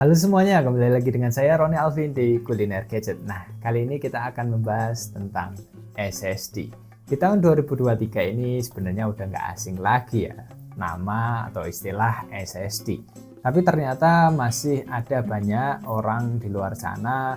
Halo semuanya, kembali lagi dengan saya Roni Alvin di Kuliner Gadget. Nah, kali ini kita akan membahas tentang SSD. Di tahun 2023 ini sebenarnya udah nggak asing lagi ya, nama atau istilah SSD. Tapi ternyata masih ada banyak orang di luar sana,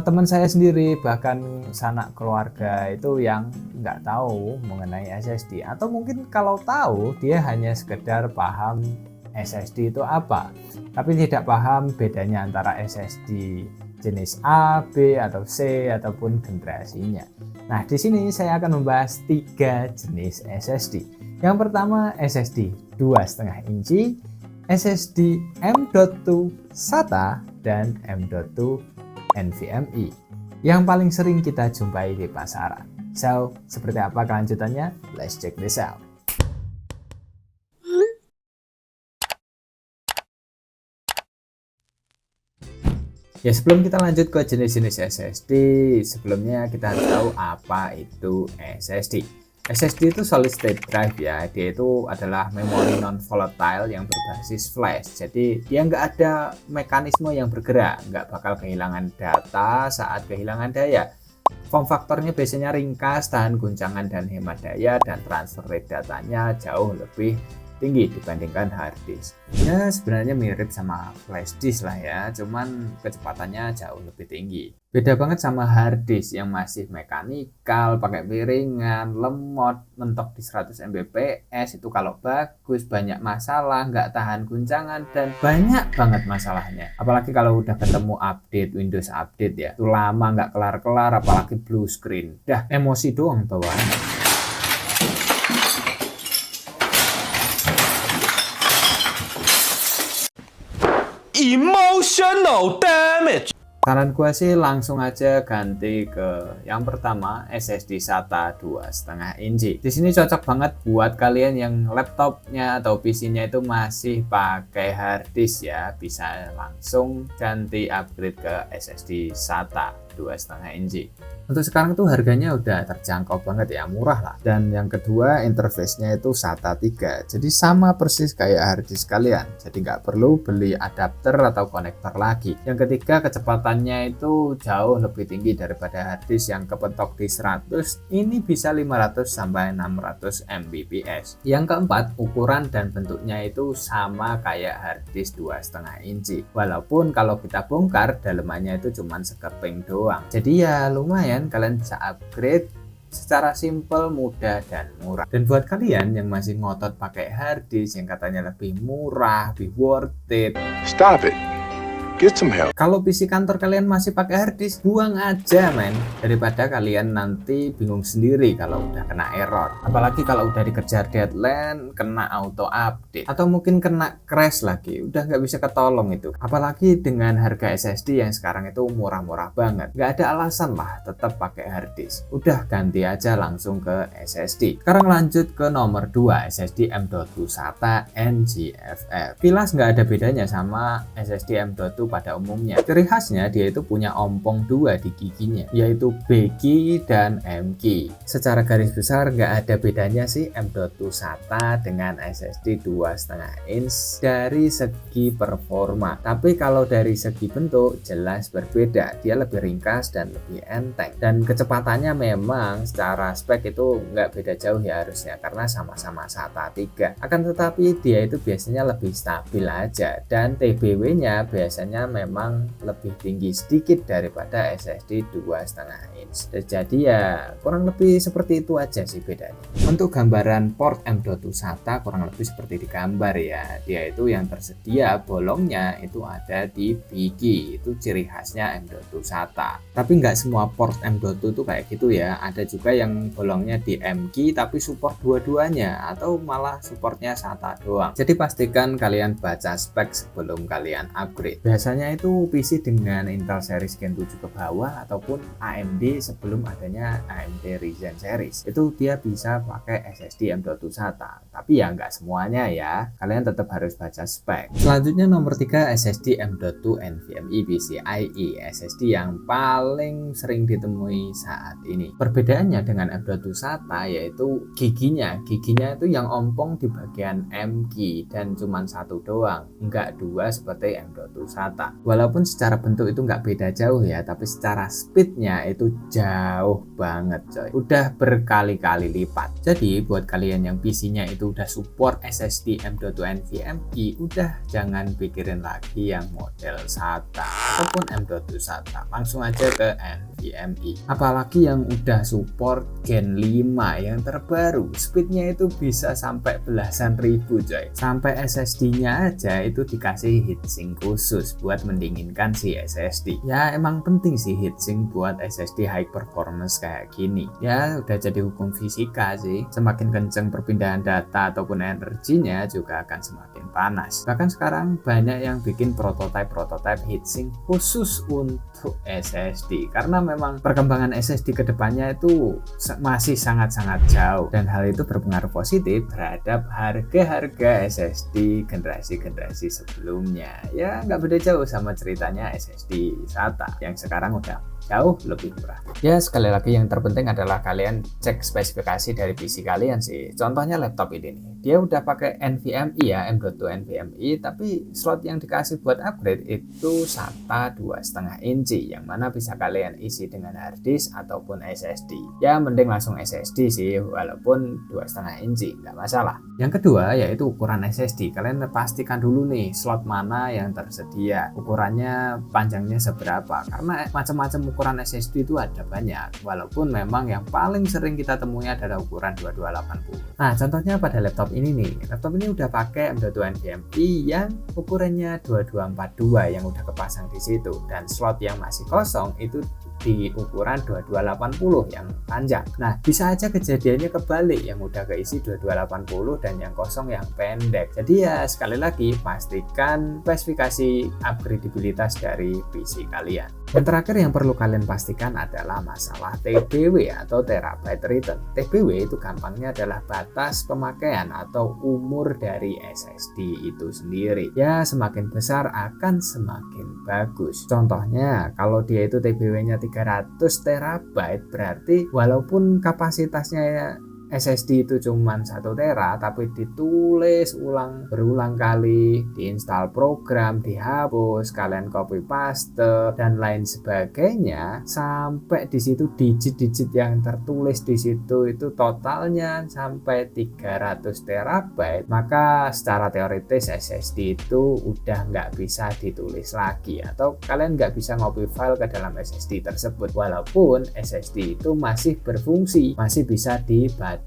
teman saya sendiri, bahkan sanak keluarga itu yang nggak tahu mengenai SSD. Atau mungkin kalau tahu, dia hanya sekedar paham SSD itu apa, tapi tidak paham bedanya antara SSD jenis A, B, atau C, ataupun generasinya. Nah, di sini saya akan membahas 3 jenis SSD. Yang pertama SSD 2,5 inci, SSD M.2 SATA, dan M.2 NVMe yang paling sering kita jumpai di pasaran. So, seperti apa kelanjutannya? Let's check this out. Ya, sebelum kita lanjut ke jenis-jenis SSD, sebelumnya kita harus tahu apa itu SSD. SSD itu solid state drive ya, dia itu adalah memori non volatile yang berbasis flash. Jadi dia nggak ada mekanisme yang bergerak, nggak bakal kehilangan data saat kehilangan daya. Form faktornya biasanya ringkas, tahan guncangan dan hemat daya, dan transfer rate datanya jauh lebih tinggi dibandingkan hard disk. Ya sebenarnya mirip sama flash disk lah ya, cuman kecepatannya jauh lebih tinggi. Beda banget sama hard disk yang masih mekanikal, pakai piringan, lemot, mentok di 100 Mbps, itu kalau bagus banyak masalah, nggak tahan guncangan, dan banyak banget masalahnya. Apalagi kalau udah ketemu update, Windows update ya, itu lama nggak kelar-kelar, apalagi blue screen. Dah emosi doang bawaannya. Emotional damage. Saran gue sih langsung aja ganti ke yang pertama, SSD SATA 2,5 inci. Di sini cocok banget buat kalian yang laptopnya atau PC-nya itu masih pakai hard disk ya, bisa langsung ganti upgrade ke SSD SATA 2,5 inci. Untuk sekarang tuh harganya udah terjangkau banget ya, murah lah. Dan yang kedua, interface-nya itu SATA 3. Jadi sama persis kayak hard disk kalian. Jadi nggak perlu beli adapter atau konektor lagi. Yang ketiga, kecepatannya itu jauh lebih tinggi daripada hard disk yang kepentok di 100. Ini bisa 500 sampai 600 Mbps. Yang keempat, ukuran dan bentuknya itu sama kayak hard disk 2,5 inci. Walaupun kalau kita bongkar, dalemannya itu cuma sekeping doang. Jadi ya lumayan, kalian bisa upgrade secara simple, mudah, dan murah. Dan buat kalian yang masih ngotot pakai hard disk yang katanya lebih murah, lebih worth it, Stop it. Get some help. kalau PC kantor kalian masih pakai hard disk, buang aja men, daripada kalian nanti bingung sendiri kalau udah kena error. Apalagi kalau udah dikejar deadline, kena auto update, atau mungkin kena crash lagi, udah nggak bisa ketolong itu. Apalagi dengan harga SSD yang sekarang itu murah-murah banget, nggak ada alasan lah tetap pakai hard disk. Udah ganti aja langsung ke SSD. Sekarang lanjut ke nomor 2, SSD M.2 SATA NGFF. Kilas nggak ada bedanya sama SSD M.2 pada umumnya. Ciri khasnya dia itu punya ompong 2 di giginya, yaitu B key dan M key. Secara garis besar nggak ada bedanya sih M.2 SATA dengan SSD 2,5 inch dari segi performa. Tapi kalau dari segi bentuk jelas berbeda. Dia lebih ringkas dan lebih enteng. Dan kecepatannya memang secara spek itu nggak beda jauh ya harusnya, karena sama-sama SATA 3. Akan tetapi dia itu biasanya lebih stabil aja, dan TBW-nya biasanya memang lebih tinggi sedikit daripada SSD 2,5 inch. Jadi ya kurang lebih seperti itu aja sih bedanya. Untuk gambaran port M.2 SATA kurang lebih seperti di gambar ya. Dia itu yang tersedia bolongnya itu ada di bigi. Itu ciri khasnya M.2 SATA. Tapi nggak semua port M.2 itu kayak gitu ya. Ada juga yang bolongnya di M key tapi support dua-duanya, atau malah supportnya SATA doang. Jadi pastikan kalian baca spek sebelum kalian upgrade. Biasanya biasanya itu PC dengan Intel series Gen 7 ke bawah ataupun AMD sebelum adanya AMD Ryzen series, itu dia bisa pakai SSD M.2 SATA. Tapi ya nggak semuanya ya, kalian tetap harus baca spek. Selanjutnya nomor 3, SSD M.2 NVMe PCIe, SSD yang paling sering ditemui saat ini. Perbedaannya dengan M.2 SATA yaitu giginya itu yang ompong di bagian M key dan cuman satu doang, nggak dua seperti M.2 SATA. Walaupun secara bentuk itu nggak beda jauh ya, tapi secara speednya itu jauh banget coy, udah berkali-kali lipat. Jadi buat kalian yang PC-nya itu udah support SSD M.2 NVMe, udah jangan pikirin lagi yang model SATA ataupun M.2 SATA, langsung aja ke NVMe. Apalagi yang udah support Gen 5 yang terbaru, speednya itu bisa sampai belasan ribu coy. Sampai SSD-nya aja itu dikasih heatsink khusus buat mendinginkan si SSD. Ya emang penting sih heatsink buat SSD high performance kayak gini. Ya udah jadi hukum fisika sih. Semakin kenceng perpindahan data ataupun energinya juga akan semakin panas. Bahkan sekarang banyak yang bikin prototype heatsink khusus untuk SSD karena memang perkembangan SSD kedepannya itu masih sangat-sangat jauh, dan hal itu berpengaruh positif terhadap harga SSD generasi sebelumnya. Ya nggak beda jauh sama ceritanya SSD SATA yang sekarang udah jauh lebih murah. Ya sekali lagi yang terpenting adalah kalian cek spesifikasi dari PC kalian sih. Contohnya laptop ini nih, dia udah pakai NVMe ya, M.2 NVMe, tapi slot yang dikasih buat upgrade itu SATA 2,5 inci, yang mana bisa kalian isi dengan harddisk ataupun SSD. Ya mending langsung SSD sih, walaupun 2,5 inci nggak masalah. Yang kedua yaitu ukuran SSD. Kalian pastikan dulu nih slot mana yang tersedia, ukurannya panjangnya seberapa, karena macam-macam ukuran SSD itu ada banyak, walaupun memang yang paling sering kita temui adalah ukuran 2280. Nah contohnya pada laptop ini nih, laptop ini udah pakai M.2 NVMe yang ukurannya 2242 yang udah kepasang di situ, dan slot yang masih kosong itu di ukuran 2280 yang panjang. Nah bisa aja kejadiannya kebalik, yang udah keisi 2280 dan yang kosong yang pendek. Jadi ya sekali lagi pastikan spesifikasi upgradabilitas dari PC kalian. Dan terakhir yang perlu kalian pastikan adalah masalah TBW atau terabyte return. TBW itu gampangnya adalah batas pemakaian atau umur dari SSD itu sendiri. Ya semakin besar akan semakin bagus. Contohnya kalau dia itu TBW-nya 300 terabyte, berarti walaupun kapasitasnya SSD itu cuma 1 tera, tapi ditulis berulang kali, diinstal program, dihapus, kalian copy paste dan lain sebagainya, sampai di situ digit-digit yang tertulis di situ itu totalnya sampai 300 terabyte, maka secara teoritis SSD itu udah nggak bisa ditulis lagi, atau kalian nggak bisa copy file ke dalam SSD tersebut, walaupun SSD itu masih berfungsi, masih bisa dibaca,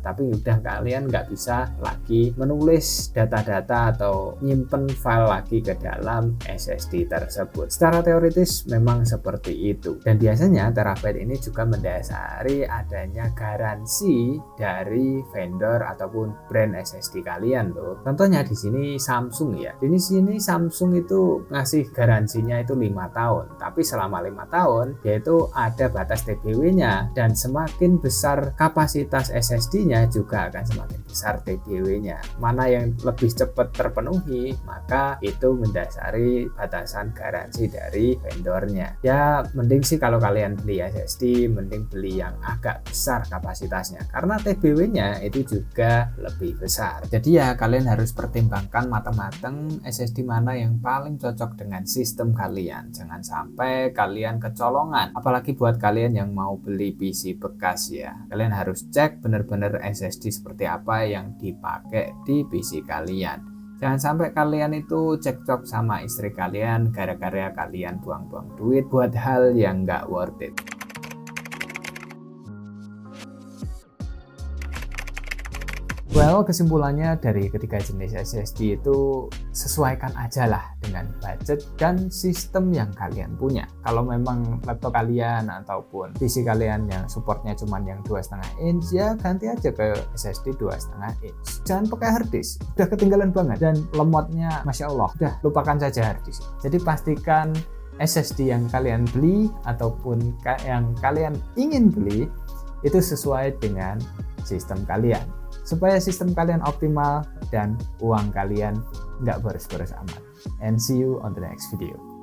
tapi udah kalian nggak bisa lagi menulis data-data atau nyimpen file lagi ke dalam SSD tersebut. Secara teoritis memang seperti itu, dan biasanya terabyte ini juga mendasari adanya garansi dari vendor ataupun brand SSD kalian loh. Contohnya di sini Samsung ya. Di sini Samsung itu ngasih garansinya itu 5 tahun, tapi selama 5 tahun dia itu ada batas TBW-nya, dan semakin besar kapasitas SSD-nya juga akan semakin besar TBW-nya. Mana yang lebih cepat terpenuhi, maka itu mendasari batasan garansi dari vendornya. Ya mending sih kalau kalian beli SSD, mending beli yang agak besar kapasitasnya, karena TBW-nya itu juga lebih besar. Jadi ya kalian harus pertimbangkan matang-matang SSD mana yang paling cocok dengan sistem kalian. Jangan sampai kalian kecolongan, apalagi buat kalian yang mau beli PC bekas ya. Kalian harus cek bener-bener SSD seperti apa yang dipakai di PC kalian. Jangan sampai kalian itu cekcok sama istri kalian gara-gara kalian buang-buang duit buat hal yang nggak worth it. Well, kesimpulannya dari ketiga jenis SSD itu sesuaikan aja lah dengan budget dan sistem yang kalian punya. Kalau memang laptop kalian ataupun PC kalian yang supportnya cuma yang 2,5 inch, ya ganti aja ke SSD 2,5 inch. Jangan pakai hard disk, udah ketinggalan banget dan lemotnya Masya Allah, udah lupakan saja hard disk. Jadi pastikan SSD yang kalian beli ataupun yang kalian ingin beli itu sesuai dengan sistem kalian, supaya sistem kalian optimal dan uang kalian nggak boros-boros amat. And see you on the next video.